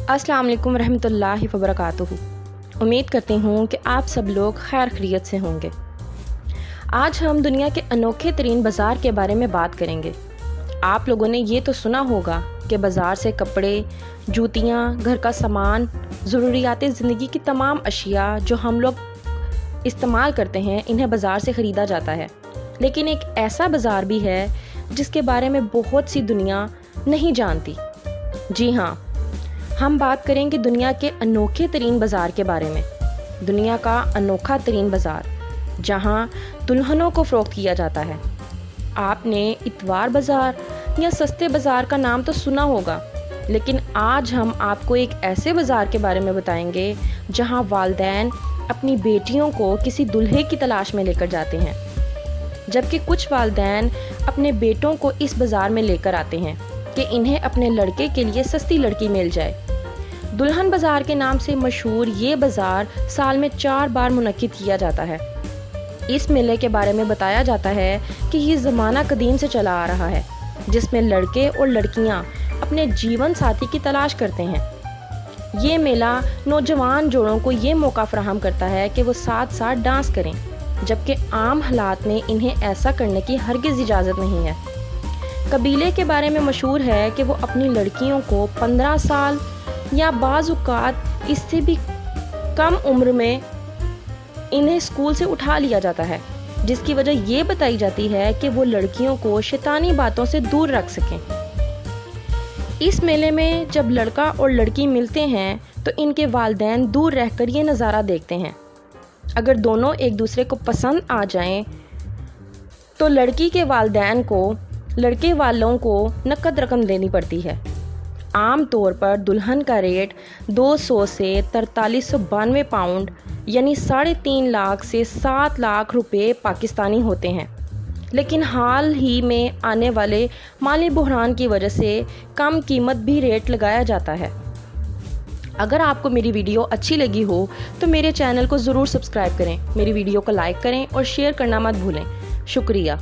अस्सलाम वालेकुम रहमतुल्लाहि व बरकातुहू। उम्मीद करती हूँ कि आप सब लोग खैर खैरियत से होंगे। आज हम दुनिया के अनोखे तरीन बाज़ार के बारे में बात करेंगे। आप लोगों ने ये तो सुना होगा कि बाज़ार से कपड़े, जूतियाँ, घर का सामान, ज़रूरियात ज़िंदगी की तमाम अशिया जो हम लोग इस्तेमाल करते हैं इन्हें बाज़ार से ख़रीदा जाता है। लेकिन एक ऐसा बाज़ार भी है जिसके बारे में बहुत सी दुनिया नहीं जानती। जी हाँ, हम बात करेंगे दुनिया के अनोखे तरीन बाज़ार के बारे में। दुनिया का अनोखा तरीन बाज़ार जहाँ दुल्हनों को फ़रोख्त किया जाता है। आपने इतवार बाज़ार या सस्ते बाज़ार का नाम तो सुना होगा, लेकिन आज हम आपको एक ऐसे बाज़ार के बारे में बताएंगे जहाँ वालिदैन अपनी बेटियों को किसी दूल्हे की तलाश में लेकर जाते हैं, जबकि कुछ वालिदैन अपने बेटों को इस बाज़ार में लेकर आते हैं कि इन्हें अपने लड़के के लिए सस्ती लड़की मिल जाए। दुल्हन बाज़ार के नाम से मशहूर ये बाज़ार साल में 4 बार मुनक्किद किया जाता है। इस मेले के बारे में बताया जाता है कि ये ज़माना कदीम से चला आ रहा है, जिसमें लड़के और लड़कियां अपने जीवन साथी की तलाश करते हैं। ये मेला नौजवान जोड़ों को ये मौका फराहम करता है कि वो साथ साथ डांस करें, जबकि आम हालात में इन्हें ऐसा करने की हरगिज़ इजाज़त नहीं है। कबीले के बारे में मशहूर है कि वो अपनी लड़कियों को 15 साल या बाज़ औक़ात इससे भी कम उम्र में इन्हें स्कूल से उठा लिया जाता है, जिसकी वजह ये बताई जाती है कि वो लड़कियों को शैतानी बातों से दूर रख सकें। इस मेले में जब लड़का और लड़की मिलते हैं तो इनके वालिदैन दूर रहकर ये नज़ारा देखते हैं। अगर दोनों एक दूसरे को पसंद आ जाएं तो लड़की के वालिदैन को लड़के वालों को नकद रकम देनी पड़ती है। आम तौर पर दुल्हन का रेट 200 से 4392 पाउंड यानी 3.5 लाख से 7 लाख रुपए पाकिस्तानी होते हैं, लेकिन हाल ही में आने वाले माली बहरान की वजह से कम कीमत भी रेट लगाया जाता है। अगर आपको मेरी वीडियो अच्छी लगी हो तो मेरे चैनल को ज़रूर सब्सक्राइब करें, मेरी वीडियो को लाइक करें और शेयर करना मत भूलें। शुक्रिया।